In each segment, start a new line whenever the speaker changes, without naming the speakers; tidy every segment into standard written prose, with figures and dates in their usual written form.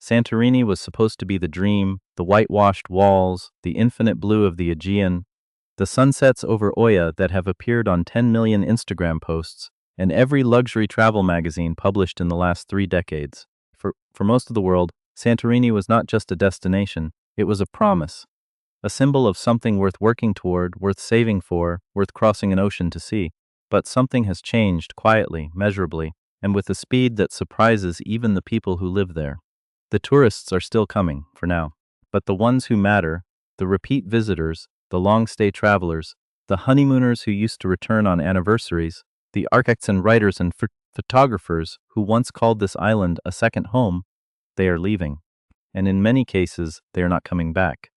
Santorini was supposed to be the dream, the whitewashed walls, the infinite blue of the Aegean, the sunsets over Oya that have appeared on 10 million Instagram posts, and every luxury travel magazine published in the last 3 decades. For most of the world, Santorini was not just a destination, it was a promise, a symbol of something worth working toward, worth saving for, worth crossing an ocean to see. But something has changed quietly, measurably, and with a speed that surprises even the people who live there. The tourists are still coming, for now, but the ones who matter, the repeat visitors, the long-stay travelers, the honeymooners who used to return on anniversaries, the architects and writers and photographers who once called this island a second home, they are leaving. And in many cases, they are not coming back.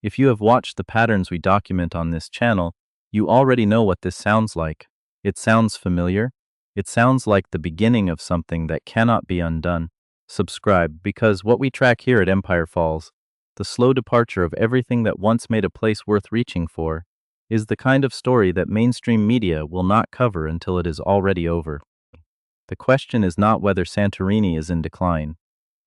If you have watched the patterns we document on this channel, you already know what this sounds like. It sounds familiar. It sounds like the beginning of something that cannot be undone. Subscribe, because what we track here at Empire Falls, the slow departure of everything that once made a place worth reaching for, is the kind of story that mainstream media will not cover until it is already over. The question is not whether Santorini is in decline.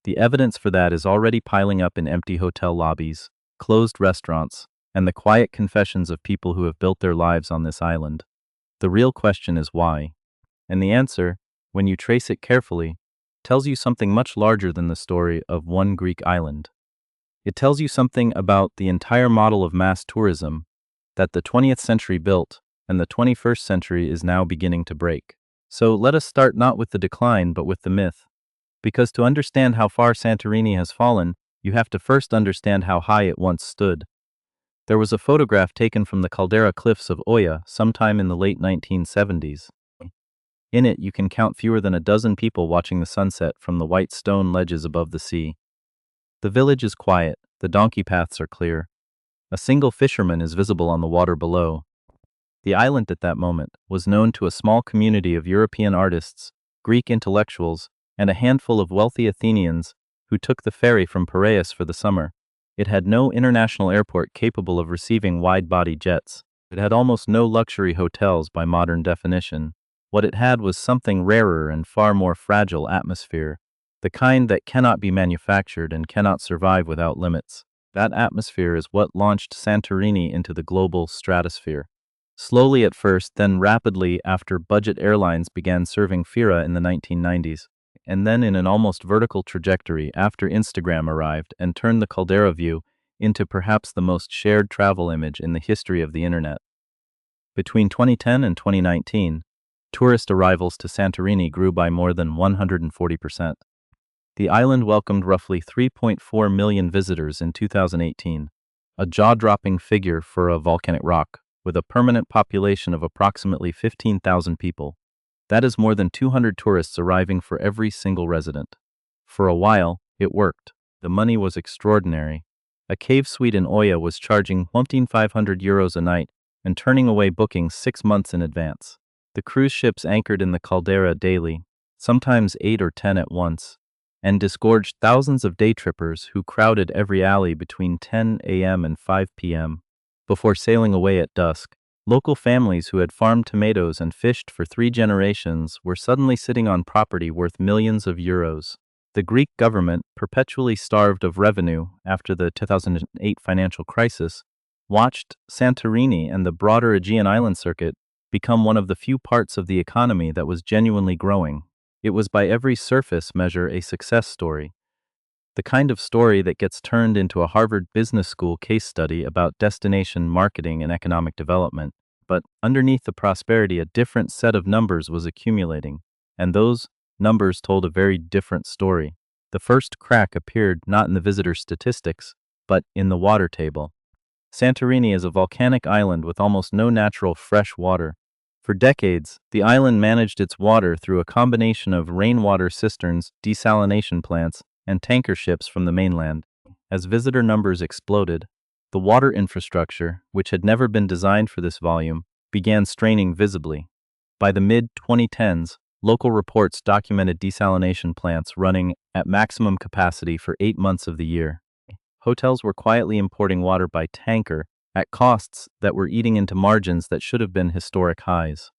The evidence for that is already piling up in empty hotel lobbies, closed restaurants, and the quiet confessions of people who have built their lives on this island. The real question is why. And the answer, when you trace it carefully, tells you something much larger than the story of one Greek island. It tells you something about the entire model of mass tourism that the 20th century built and the 21st century is now beginning to break. So let us start not with the decline but with the myth. Because to understand how far Santorini has fallen, you have to first understand how high it once stood. There was a photograph taken from the caldera cliffs of Oya sometime in the late 1970s. In it, you can count fewer than a dozen people watching the sunset from the white stone ledges above the sea. The village is quiet, the donkey paths are clear. A single fisherman is visible on the water below. The island at that moment was known to a small community of European artists, Greek intellectuals, and a handful of wealthy Athenians who took the ferry from Piraeus for the summer. It had no international airport capable of receiving wide-body jets. It had almost no luxury hotels by modern definition. What it had was something rarer and far more fragile atmosphere, the kind that cannot be manufactured and cannot survive without limits. That atmosphere is what launched Santorini into the global stratosphere. Slowly at first, then rapidly after budget airlines began serving Fira in the 1990s, and then in an almost vertical trajectory after Instagram arrived and turned the caldera view into perhaps the most shared travel image in the history of the internet. Between 2010 and 2019, tourist arrivals to Santorini grew by more than 140%. The island welcomed roughly 3.4 million visitors in 2018, a jaw-dropping figure for a volcanic rock, with a permanent population of approximately 15,000 people. That is more than 200 tourists arriving for every single resident. For a while, it worked. The money was extraordinary. A cave suite in Oya was charging 1,500 euros a night and turning away bookings 6 months in advance. The cruise ships anchored in the caldera daily, sometimes 8 or 10 at once, and disgorged thousands of day trippers who crowded every alley between 10 a.m. and 5 p.m. Before sailing away at dusk, local families who had farmed tomatoes and fished for 3 generations were suddenly sitting on property worth millions of euros. The Greek government, perpetually starved of revenue after the 2008 financial crisis, watched Santorini and the broader Aegean island circuit become one of the few parts of the economy that was genuinely growing. It was by every surface measure a success story. The kind of story that gets turned into a Harvard Business School case study about destination marketing and economic development. But underneath the prosperity, a different set of numbers was accumulating, and those numbers told a very different story. The first crack appeared not in the visitor statistics, but in the water table. Santorini is a volcanic island with almost no natural fresh water. For decades, the island managed its water through a combination of rainwater cisterns, desalination plants, and tanker ships from the mainland. As visitor numbers exploded, the water infrastructure, which had never been designed for this volume, began straining visibly. By the mid-2010s, local reports documented desalination plants running at maximum capacity for 8 months of the year. Hotels were quietly importing water by tanker at costs that were eating into margins that should have been historic highs.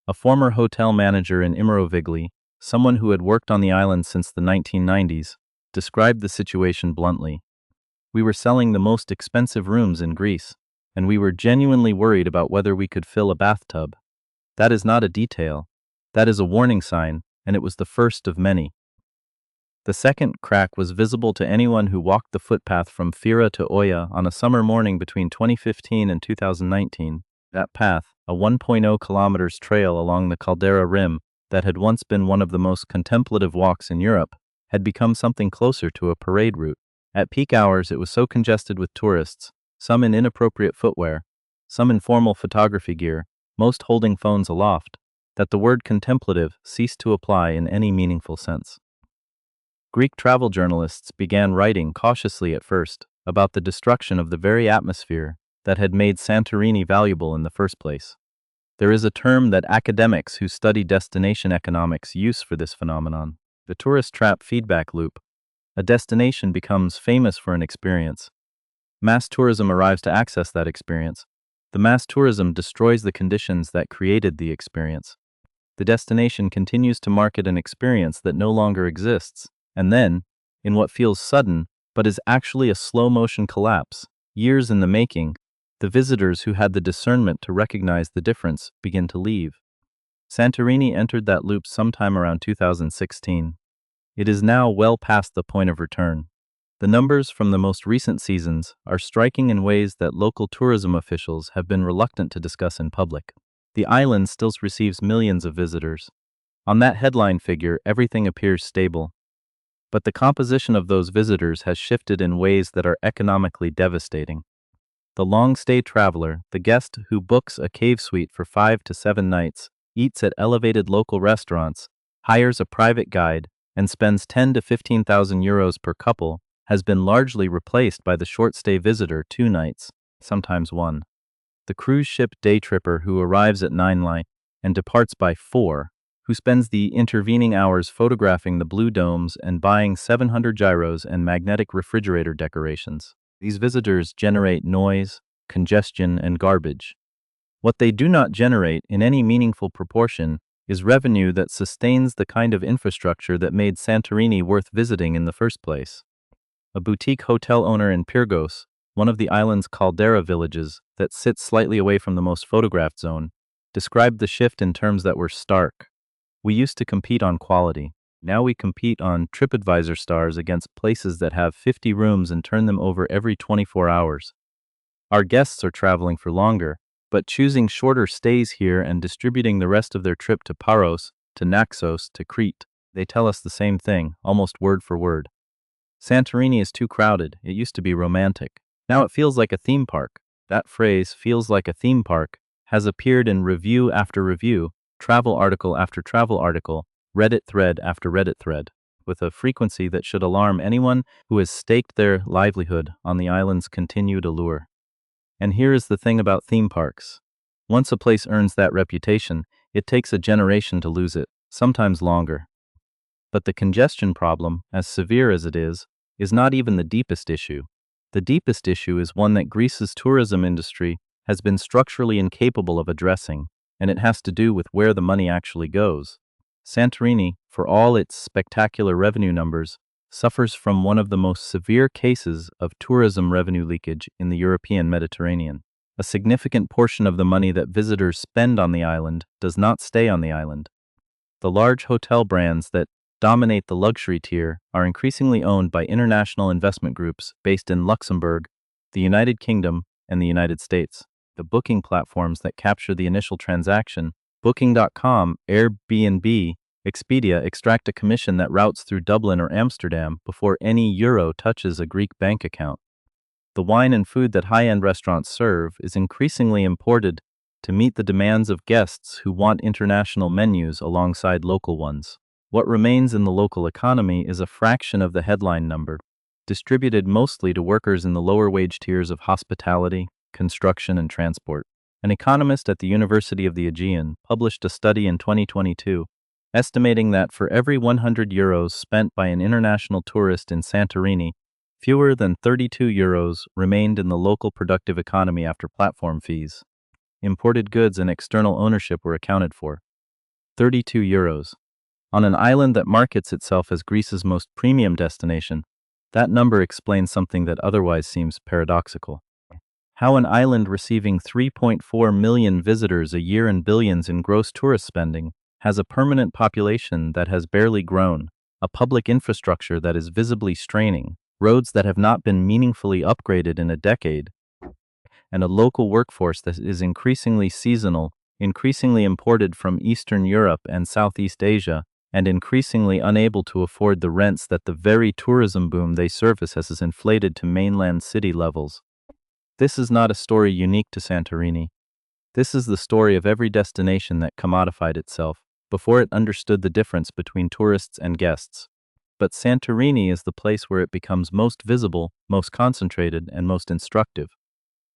A former hotel manager in Immerovigli, someone who had worked on the island since the 1990s, described the situation bluntly. We were selling the most expensive rooms in Greece, and we were genuinely worried about whether we could fill a bathtub. That is not a detail. That is a warning sign, and it was the first of many. The second crack was visible to anyone who walked the footpath from Fira to Oya on a summer morning between 2015 and 2019. That path, a 1.0 kilometers trail along the Caldera Rim that had once been one of the most contemplative walks in Europe, had become something closer to a parade route. At peak hours, it was so congested with tourists, some in inappropriate footwear, some in formal photography gear, most holding phones aloft, that the word contemplative ceased to apply in any meaningful sense. Greek travel journalists began writing cautiously at first about the destruction of the very atmosphere that had made Santorini valuable in the first place. There is a term that academics who study destination economics use for this phenomenon, the tourist trap feedback loop. A destination becomes famous for an experience. Mass tourism arrives to access that experience. The mass tourism destroys the conditions that created the experience. The destination continues to market an experience that no longer exists, and then, in what feels sudden but is actually a slow-motion collapse, years in the making, the visitors who had the discernment to recognize the difference begin to leave. Santorini entered that loop sometime around 2016. It is now well past the point of return. The numbers from the most recent seasons are striking in ways that local tourism officials have been reluctant to discuss in public. The island still receives millions of visitors. On that headline figure, everything appears stable. But the composition of those visitors has shifted in ways that are economically devastating. The long-stay traveler, the guest who books a cave suite for 5 to 7 nights, eats at elevated local restaurants, hires a private guide, and spends 10 to 15,000 euros per couple, has been largely replaced by the short-stay visitor 2 nights, sometimes 1. The cruise ship day tripper who arrives at 9 and departs by 4, who spends the intervening hours photographing the blue domes and buying 700 gyros and magnetic refrigerator decorations. These visitors generate noise, congestion, and garbage. What they do not generate in any meaningful proportion is revenue that sustains the kind of infrastructure that made Santorini worth visiting in the first place. A boutique hotel owner in Pyrgos, one of the island's caldera villages that sits slightly away from the most photographed zone, described the shift in terms that were stark. We used to compete on quality. Now we compete on TripAdvisor stars against places that have 50 rooms and turn them over every 24 hours. Our guests are traveling for longer, but choosing shorter stays here and distributing the rest of their trip to Paros, to Naxos, to Crete. They tell us the same thing, almost word for word. Santorini is too crowded. It used to be romantic. Now it feels like a theme park. That phrase, feels like a theme park, has appeared in review after review, travel article after travel article, Reddit thread after Reddit thread, with a frequency that should alarm anyone who has staked their livelihood on the island's continued allure. And here is the thing about theme parks. Once a place earns that reputation, it takes a generation to lose it, sometimes longer. But the congestion problem, as severe as it is not even the deepest issue. The deepest issue is one that Greece's tourism industry has been structurally incapable of addressing, and it has to do with where the money actually goes. Santorini, for all its spectacular revenue numbers, suffers from one of the most severe cases of tourism revenue leakage in the European Mediterranean. A significant portion of the money that visitors spend on the island does not stay on the island. The large hotel brands that dominate the luxury tier are increasingly owned by international investment groups based in Luxembourg, the United Kingdom, and the United States. The booking platforms that capture the initial transaction, Booking.com, Airbnb, Expedia, extract a commission that routes through Dublin or Amsterdam before any euro touches a Greek bank account. The wine and food that high-end restaurants serve is increasingly imported to meet the demands of guests who want international menus alongside local ones. What remains in the local economy is a fraction of the headline number, distributed mostly to workers in the lower wage tiers of hospitality, construction, and transport. An economist at the University of the Aegean published a study in 2022 estimating that for every 100 euros spent by an international tourist in Santorini, fewer than 32 euros remained in the local productive economy after platform fees. Imported goods and external ownership were accounted for. 32 euros. On an island that markets itself as Greece's most premium destination, that number explains something that otherwise seems paradoxical. How an island receiving 3.4 million visitors a year and billions in gross tourist spending has a permanent population that has barely grown, a public infrastructure that is visibly straining, roads that have not been meaningfully upgraded in a decade, and a local workforce that is increasingly seasonal, increasingly imported from Eastern Europe and Southeast Asia, and increasingly unable to afford the rents that the very tourism boom they service has inflated to mainland city levels. This is not a story unique to Santorini. This is the story of every destination that commodified itself before it understood the difference between tourists and guests. But Santorini is the place where it becomes most visible, most concentrated, and most instructive.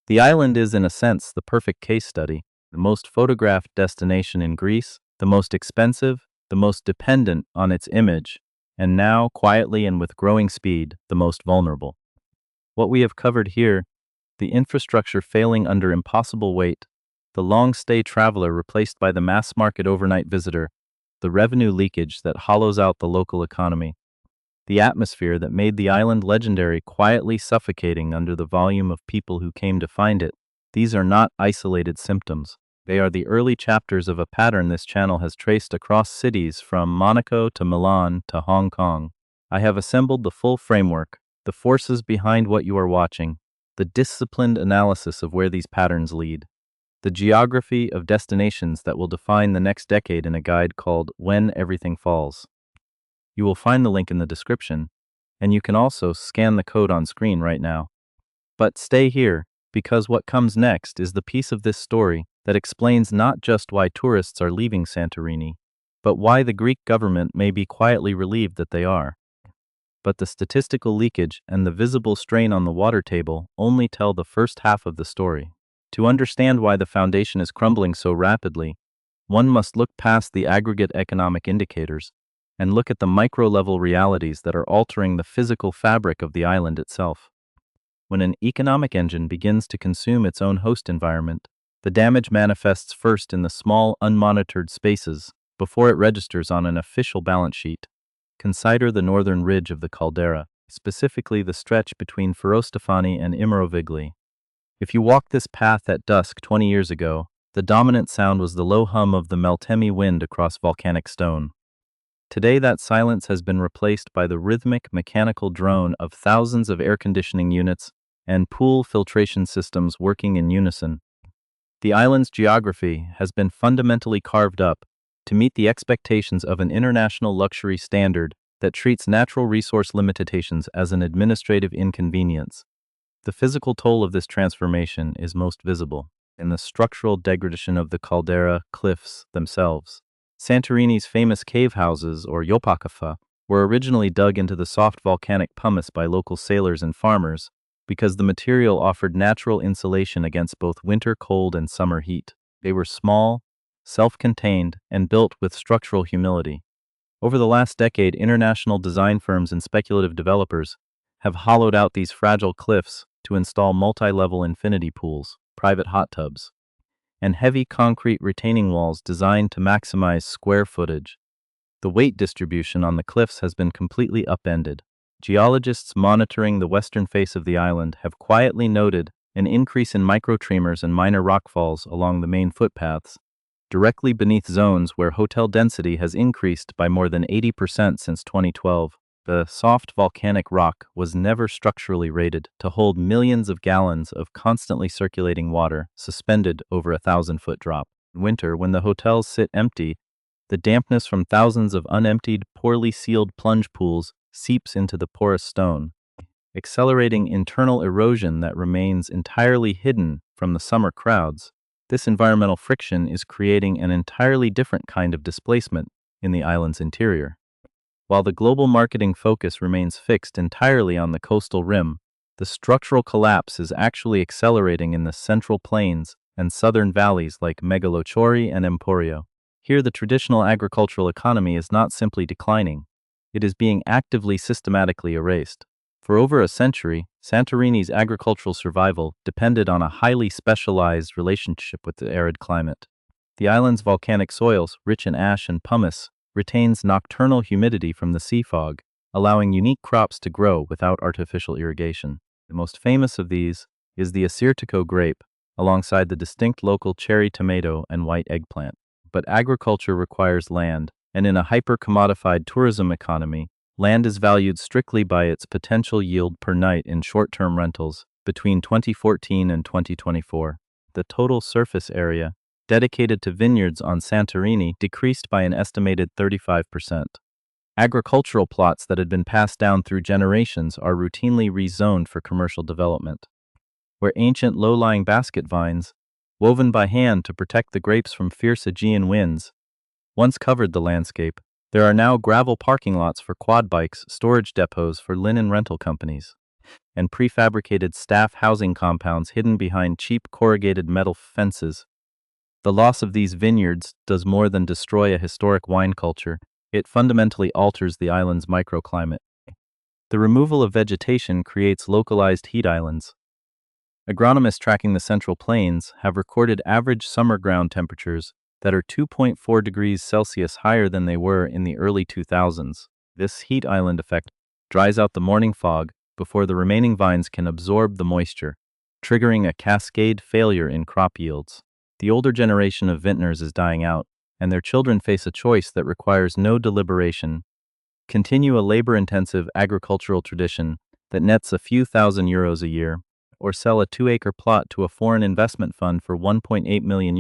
The island is, in a sense, the perfect case study, the most photographed destination in Greece, the most expensive, the most dependent on its image, and now, quietly and with growing speed, the most vulnerable. What we have covered here, the infrastructure failing under impossible weight, the long-stay traveler replaced by the mass-market overnight visitor, the revenue leakage that hollows out the local economy, the atmosphere that made the island legendary quietly suffocating under the volume of people who came to find it, these are not isolated symptoms. They are the early chapters of a pattern this channel has traced across cities from Monaco to Milan to Hong Kong. I have assembled the full framework, the forces behind what you are watching, the disciplined analysis of where these patterns lead, the geography of destinations that will define the next decade in a guide called When Everything Falls. You will find the link in the description, and you can also scan the code on screen right now. But stay here, because what comes next is the piece of this story that explains not just why tourists are leaving Santorini, but why the Greek government may be quietly relieved that they are. But the statistical leakage and the visible strain on the water table only tell the first half of the story. To understand why the foundation is crumbling so rapidly, one must look past the aggregate economic indicators and look at the micro-level realities that are altering the physical fabric of the island itself. When an economic engine begins to consume its own host environment, the damage manifests first in the small, unmonitored spaces before it registers on an official balance sheet. Consider the northern ridge of the caldera, specifically the stretch between Ferrostefani and Imrovigli. If you walked this path at dusk 20 years ago, the dominant sound was the low hum of the Meltemi wind across volcanic stone. Today that silence has been replaced by the rhythmic mechanical drone of thousands of air conditioning units and pool filtration systems working in unison. The island's geography has been fundamentally carved up to meet the expectations of an international luxury standard that treats natural resource limitations as an administrative inconvenience. The physical toll of this transformation is most visible in the structural degradation of the caldera cliffs themselves. Santorini's famous cave houses, or yopakafa, were originally dug into the soft volcanic pumice by local sailors and farmers because the material offered natural insulation against both winter cold and summer heat. They were small, self-contained, and built with structural humility. Over the last decade, international design firms and speculative developers have hollowed out these fragile cliffs to install multi-level infinity pools, private hot tubs, and heavy concrete retaining walls designed to maximize square footage. The weight distribution on the cliffs has been completely upended. Geologists monitoring the western face of the island have quietly noted an increase in microtremors and minor rockfalls along the main footpaths, directly beneath zones where hotel density has increased by more than 80% since 2012. The soft volcanic rock was never structurally rated to hold millions of gallons of constantly circulating water suspended over a 1,000-foot drop. In winter, when the hotels sit empty, the dampness from thousands of unemptied, poorly sealed plunge pools seeps into the porous stone, accelerating internal erosion that remains entirely hidden from the summer crowds. This environmental friction is creating an entirely different kind of displacement in the island's interior. While the global marketing focus remains fixed entirely on the coastal rim, the structural collapse is actually accelerating in the central plains and southern valleys like Megalochori and Emporio. Here, the traditional agricultural economy is not simply declining. It is being actively systematically erased. For over a century, Santorini's agricultural survival depended on a highly specialized relationship with the arid climate. The island's volcanic soils, rich in ash and pumice, retains nocturnal humidity from the sea fog, allowing unique crops to grow without artificial irrigation. The most famous of these is the Assyrtiko grape, alongside the distinct local cherry tomato and white eggplant. But agriculture requires land, and in a hyper-commodified tourism economy, land is valued strictly by its potential yield per night in short-term rentals. Between 2014 and 2024, the total surface area dedicated to vineyards on Santorini decreased by an estimated 35%. Agricultural plots that had been passed down through generations are routinely rezoned for commercial development, where ancient low-lying basket vines, woven by hand to protect the grapes from fierce Aegean winds, once covered the landscape. There are now gravel parking lots for quad bikes, storage depots for linen rental companies, and prefabricated staff housing compounds hidden behind cheap corrugated metal fences. The loss of these vineyards does more than destroy a historic wine culture, it fundamentally alters the island's microclimate. The removal of vegetation creates localized heat islands. Agronomists tracking the Central Plains have recorded average summer ground temperatures that are 2.4 degrees Celsius higher than they were in the early 2000s. This heat island effect dries out the morning fog before the remaining vines can absorb the moisture, triggering a cascade failure in crop yields. The older generation of vintners is dying out, and their children face a choice that requires no deliberation: continue a labor-intensive agricultural tradition that nets a few €1,000 a year, or sell a 2-acre plot to a foreign investment fund for €1.8 million.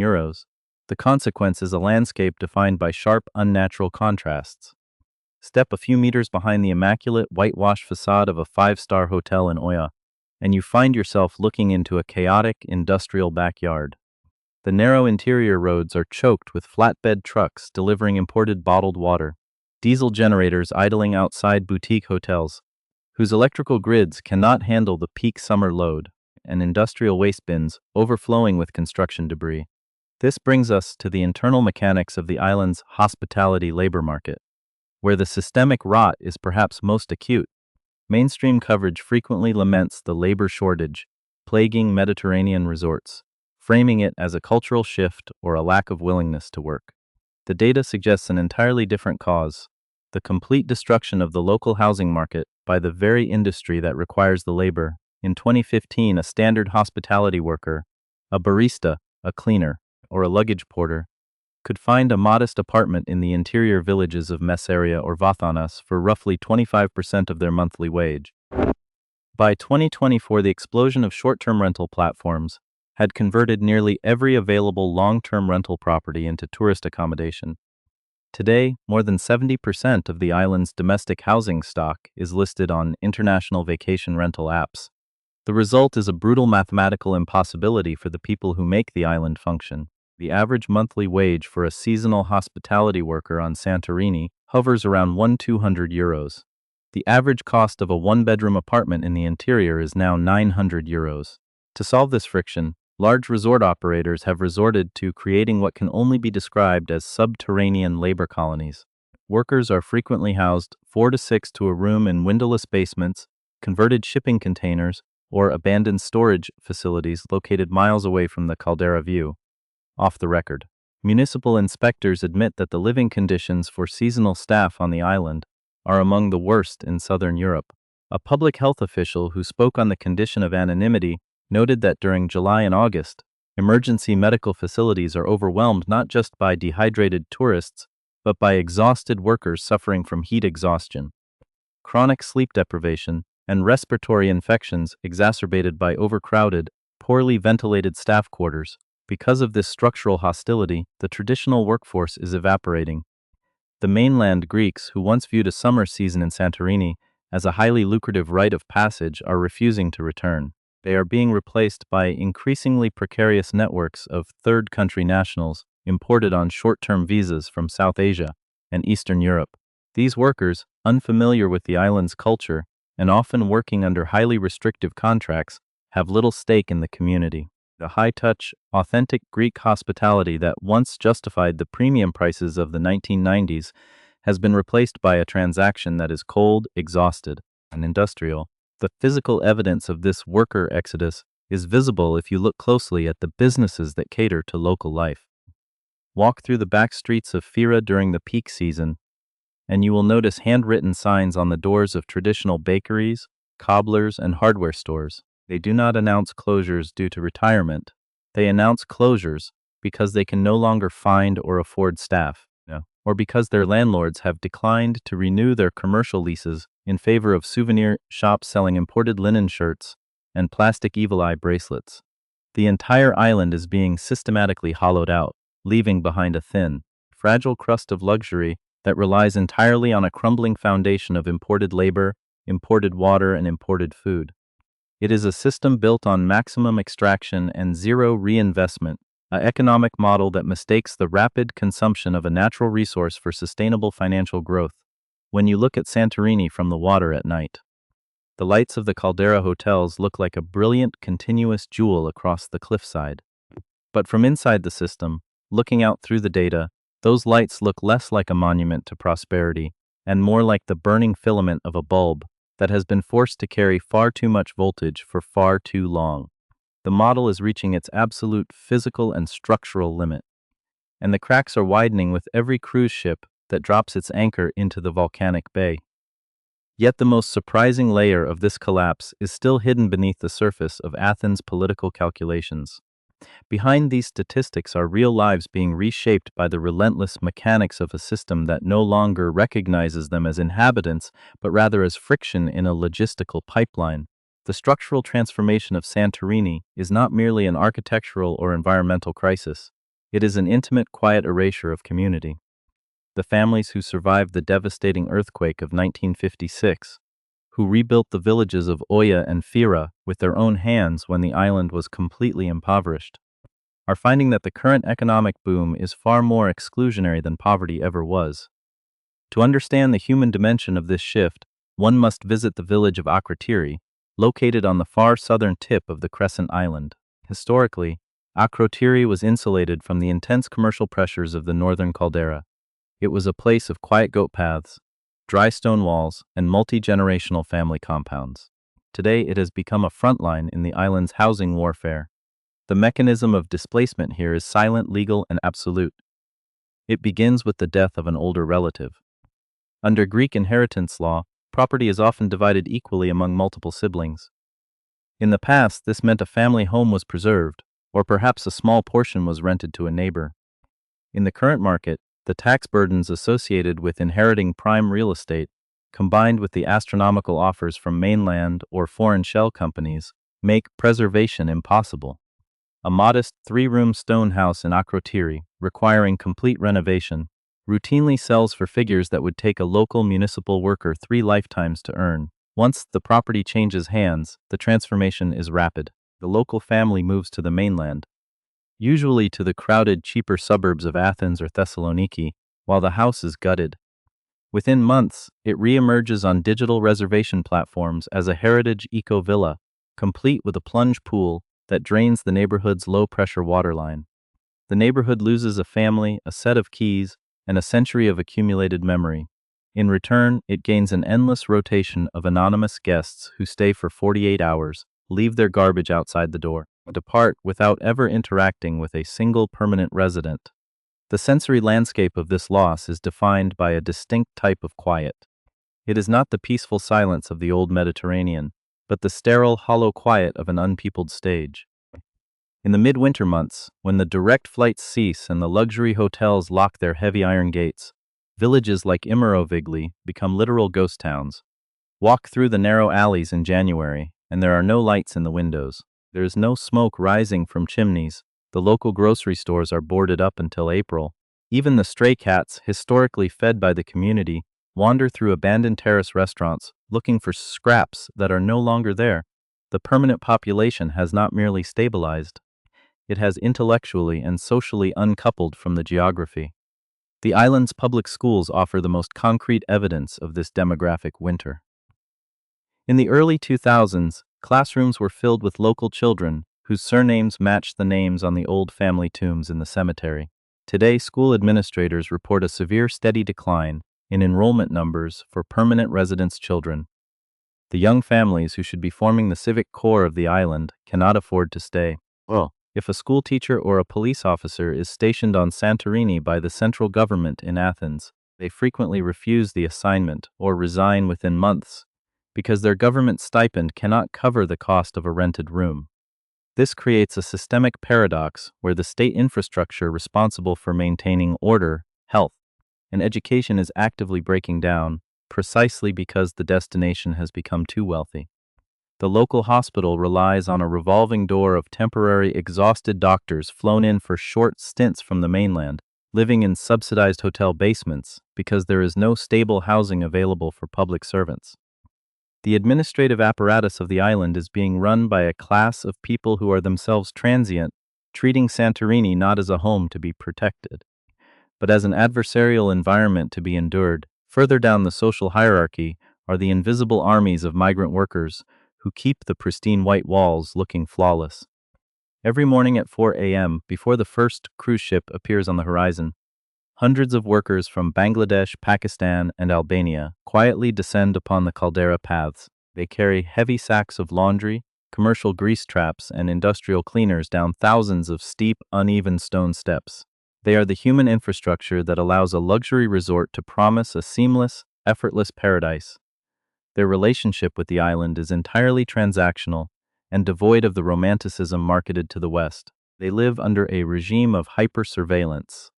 The consequence is a landscape defined by sharp, unnatural contrasts. Step a few meters behind the immaculate whitewashed facade of a 5-star hotel in Oya, and you find yourself looking into a chaotic industrial backyard. The narrow interior roads are choked with flatbed trucks delivering imported bottled water, diesel generators idling outside boutique hotels, whose electrical grids cannot handle the peak summer load, and industrial waste bins overflowing with construction debris. This brings us to the internal mechanics of the island's hospitality labor market, where the systemic rot is perhaps most acute. Mainstream coverage frequently laments the labor shortage plaguing Mediterranean resorts, framing it as a cultural shift or a lack of willingness to work. The data suggests an entirely different cause: the complete destruction of the local housing market by the very industry that requires the labor. In 2015, a standard hospitality worker, a barista, a cleaner, or a luggage porter, could find a modest apartment in the interior villages of Messeria or Vathanas for roughly 25% of their monthly wage. By 2024, the explosion of short-term rental platforms had converted nearly every available long-term rental property into tourist accommodation. Today, more than 70% of the island's domestic housing stock is listed on international vacation rental apps. The result is a brutal mathematical impossibility for the people who make the island function. The average monthly wage for a seasonal hospitality worker on Santorini hovers around €1,200. The average cost of a one-bedroom apartment in the interior is now €900. To solve this friction, large resort operators have resorted to creating what can only be described as subterranean labor colonies. Workers are frequently housed 4 to 6 to a room in windowless basements, converted shipping containers, or abandoned storage facilities located miles away from the caldera view. Off the record, municipal inspectors admit that the living conditions for seasonal staff on the island are among the worst in southern Europe. A public health official who spoke on the condition of anonymity noted that during July and August, emergency medical facilities are overwhelmed not just by dehydrated tourists, but by exhausted workers suffering from heat exhaustion, chronic sleep deprivation, and respiratory infections exacerbated by overcrowded, poorly ventilated staff quarters. Because of this structural hostility, the traditional workforce is evaporating. The mainland Greeks, who once viewed a summer season in Santorini as a highly lucrative rite of passage, are refusing to return. They are being replaced by increasingly precarious networks of third-country nationals imported on short-term visas from South Asia and Eastern Europe. These workers, unfamiliar with the island's culture and often working under highly restrictive contracts, have little stake in the community. The high-touch, authentic Greek hospitality that once justified the premium prices of the 1990s has been replaced by a transaction that is cold, exhausted, and industrial. The physical evidence of this worker exodus is visible if you look closely at the businesses that cater to local life. Walk through the back streets of Fira during the peak season, and you will notice handwritten signs on the doors of traditional bakeries, cobblers, and hardware stores. They do not announce closures due to retirement. They announce closures because they can no longer find or afford staff, or because their landlords have declined to renew their commercial leases in favor of souvenir shops selling imported linen shirts and plastic evil eye bracelets. The entire island is being systematically hollowed out, leaving behind a thin, fragile crust of luxury that relies entirely on a crumbling foundation of imported labor, imported water, and imported food. It is a system built on maximum extraction and zero reinvestment, an economic model that mistakes the rapid consumption of a natural resource for sustainable financial growth. When you look at Santorini from the water at night, the lights of the Caldera hotels look like a brilliant, continuous jewel across the cliffside. But from inside the system, looking out through the data, those lights look less like a monument to prosperity and more like the burning filament of a bulb that has been forced to carry far too much voltage for far too long. The model is reaching its absolute physical and structural limit, and the cracks are widening with every cruise ship that drops its anchor into the volcanic bay. Yet the most surprising layer of this collapse is still hidden beneath the surface of Athens' political calculations. Behind these statistics are real lives being reshaped by the relentless mechanics of a system that no longer recognizes them as inhabitants, but rather as friction in a logistical pipeline. The structural transformation of Santorini is not merely an architectural or environmental crisis. It is an intimate, quiet erasure of community. The families who survived the devastating earthquake of 1956, who rebuilt the villages of Oya and Fira with their own hands when the island was completely impoverished, are finding that the current economic boom is far more exclusionary than poverty ever was. To understand the human dimension of this shift, one must visit the village of Akrotiri, located on the far southern tip of the Crescent Island. Historically, Akrotiri was insulated from the intense commercial pressures of the northern caldera. It was a place of quiet goat paths, dry stone walls, and multi-generational family compounds. Today it has become a frontline in the island's housing warfare. The mechanism of displacement here is silent, legal, and absolute. It begins with the death of an older relative. Under Greek inheritance law, property is often divided equally among multiple siblings. In the past, this meant a family home was preserved, or perhaps a small portion was rented to a neighbor. In the current market, the tax burdens associated with inheriting prime real estate, combined with the astronomical offers from mainland or foreign shell companies, make preservation impossible. A modest 3-room stone house in Akrotiri, requiring complete renovation, routinely sells for figures that would take a local municipal worker 3 lifetimes to earn. Once the property changes hands, the transformation is rapid. The local family moves to the mainland, usually to the crowded, cheaper suburbs of Athens or Thessaloniki, while the house is gutted. Within months, it re-emerges on digital reservation platforms as a heritage eco-villa, complete with a plunge pool that drains the neighborhood's low-pressure waterline. The neighborhood loses a family, a set of keys, and a century of accumulated memory. In return, it gains an endless rotation of anonymous guests who stay for 48 hours, leave their garbage outside the door, depart without ever interacting with a single permanent resident. The sensory landscape of this loss is defined by a distinct type of quiet. It is not the peaceful silence of the old Mediterranean, but the sterile, hollow quiet of an unpeopled stage. In the midwinter months, when the direct flights cease and the luxury hotels lock their heavy iron gates, villages like Imirovigli become literal ghost towns. Walk through the narrow alleys in January, and there are no lights in the windows. There is no smoke rising from chimneys. The local grocery stores are boarded up until April. Even the stray cats, historically fed by the community, wander through abandoned terrace restaurants, looking for scraps that are no longer there. The permanent population has not merely stabilized, it has intellectually and socially uncoupled from the geography. The island's public schools offer the most concrete evidence of this demographic winter. In the early 2000s, classrooms were filled with local children whose surnames matched the names on the old family tombs in the cemetery. Today, school administrators report a severe, steady decline in enrollment numbers for permanent residence children. The young families who should be forming the civic core of the island cannot afford to stay. If a school teacher or a police officer is stationed on Santorini by the central government in Athens, They frequently refuse the assignment or resign within months because their government stipend cannot cover the cost of a rented room. This creates a systemic paradox where the state infrastructure responsible for maintaining order, health, and education is actively breaking down precisely because the destination has become too wealthy. The local hospital relies on a revolving door of temporary exhausted doctors flown in for short stints from the mainland, living in subsidized hotel basements because there is no stable housing available for public servants. The administrative apparatus of the island is being run by a class of people who are themselves transient, treating Santorini not as a home to be protected, but as an adversarial environment to be endured. Further down the social hierarchy are the invisible armies of migrant workers who keep the pristine white walls looking flawless. Every morning at 4 a.m., before the first cruise ship appears on the horizon, hundreds of workers from Bangladesh, Pakistan, and Albania quietly descend upon the caldera paths. They carry heavy sacks of laundry, commercial grease traps, and industrial cleaners down thousands of steep, uneven stone steps. They are the human infrastructure that allows a luxury resort to promise a seamless, effortless paradise. Their relationship with the island is entirely transactional and devoid of the romanticism marketed to the West. They live under a regime of hyper-surveillance,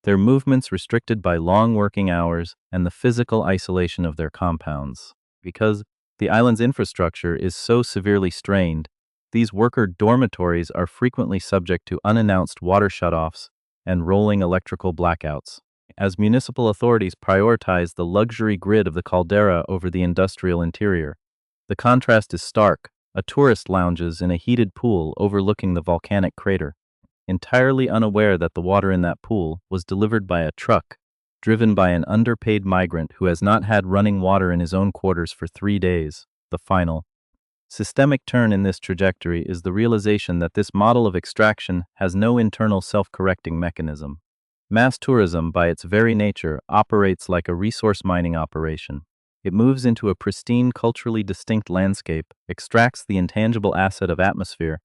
their movements restricted by long working hours and the physical isolation of their compounds. Because the island's infrastructure is so severely strained, these worker dormitories are frequently subject to unannounced water shutoffs and rolling electrical blackouts, as municipal authorities prioritize the luxury grid of the caldera over the industrial interior. The contrast is stark. A tourist lounges in a heated pool overlooking the volcanic crater, entirely unaware that the water in that pool was delivered by a truck driven by an underpaid migrant who has not had running water in his own quarters for 3 days. The final systemic turn in this trajectory is the realization that this model of extraction has no internal self-correcting mechanism. Mass tourism, by its very nature, operates like a resource mining operation. It moves into a pristine, culturally distinct landscape, extracts the intangible asset of atmosphere,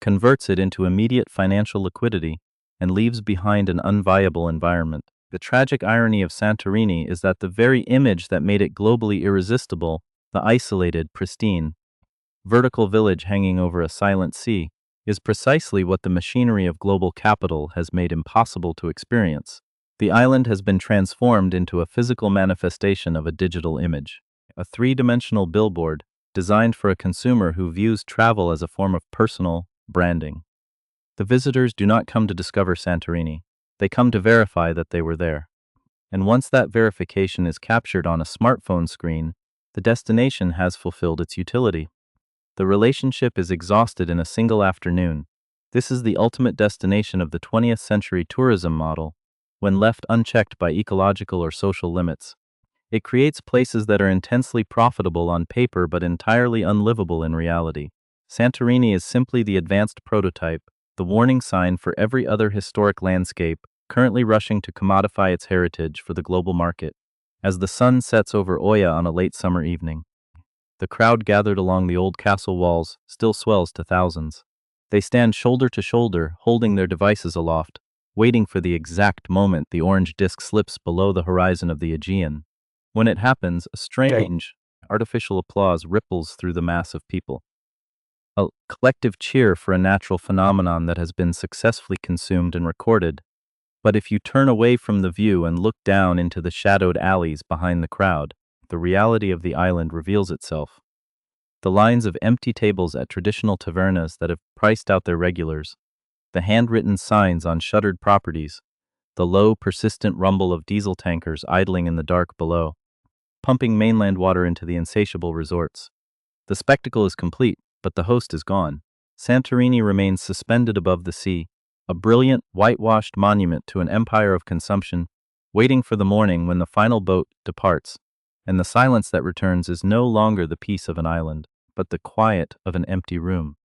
converts it into immediate financial liquidity, and leaves behind an unviable environment. The tragic irony of Santorini is that the very image that made it globally irresistible, the isolated, pristine, vertical village hanging over a silent sea, is precisely what the machinery of global capital has made impossible to experience. The island has been transformed into a physical manifestation of a digital image, a three-dimensional billboard designed for a consumer who views travel as a form of personal branding. The visitors do not come to discover Santorini. They come to verify that they were there. And once that verification is captured on a smartphone screen, the destination has fulfilled its utility. The relationship is exhausted in a single afternoon. This is the ultimate destination of the 20th century tourism model, when left unchecked by ecological or social limits. It creates places that are intensely profitable on paper but entirely unlivable in reality. Santorini is simply the advanced prototype, the warning sign for every other historic landscape currently rushing to commodify its heritage for the global market. As the sun sets over Oya on a late summer evening, the crowd gathered along the old castle walls still swells to thousands. They stand shoulder to shoulder, holding their devices aloft, waiting for the exact moment the orange disk slips below the horizon of the Aegean. When it happens, a strange, artificial applause ripples through the mass of people. A collective cheer for a natural phenomenon that has been successfully consumed and recorded. But if you turn away from the view and look down into the shadowed alleys behind the crowd, the reality of the island reveals itself. The lines of empty tables at traditional tavernas that have priced out their regulars, the handwritten signs on shuttered properties, the low, persistent rumble of diesel tankers idling in the dark below, pumping mainland water into the insatiable resorts. The spectacle is complete, but the host is gone. Santorini remains suspended above the sea, a brilliant, whitewashed monument to an empire of consumption, waiting for the morning when the final boat departs, and the silence that returns is no longer the peace of an island, but the quiet of an empty room.